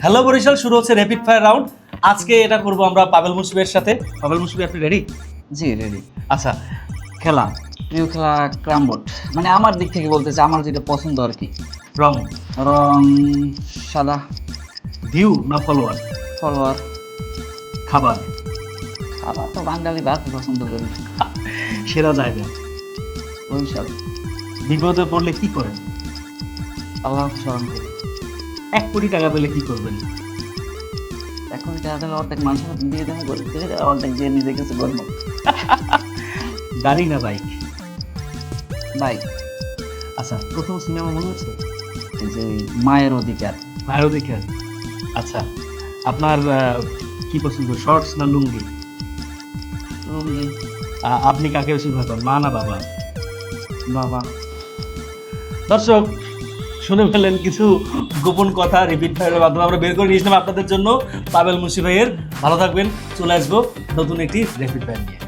Hello Barishal, শুরু হচ্ছে rapid fire round. আজকে এটা করব আমরা পাবেল মুশফিকের সাথে। পাবেল মুশফিক, আপনি রেডি? জি রেডি। আচ্ছা, খেলা। প্রিয় খেলা ক্যারাম বোর্ড, মানে আমার দিক থেকে বলতে চাই, আমার যেটা পছন্দ আর কি। রং। রং সাদা। ভিউ না ফলোয়ার? ফলোয়ার। খাবার। খাবার তো বাঙালি ভাত পছন্দ করি। সেরা জায়গা। বরিশাল। বিপদে পড়লে কি করেন? আল্লাহ স্মরণ করি। 1 কোটি টাকা পেলে কি করবেন? এখন টাকা অর্ধেক মানুষের দিয়ে দেবো, গরিব থেকে অর্ধেক দিয়ে নিজে কিছু করবো। গাড়ি না বাইক? বাইক। আচ্ছা, প্রথম সিনেমা মনে হচ্ছে? এই যে মায়ের অধিকার। ভাইও দেখে। আচ্ছা, আপনার কি পছন্দ, শর্টস না লুঙ্গি? লুঙ্গি। আপনি কাকে বেশি ভালো পান, মা না বাবা? বাবা। দর্শক শুনে ফেললেন কিছু গোপন কথা রিপিট ফায়ারের মাধ্যমে আমরা বের করে নিয়েছিলাম আপনাদের জন্য পাবেল মুশফিক ভাইয়ের। ভালো থাকবেন, চলে আসবো নতুন একটি র্যাপিড ফায়ার নিয়ে।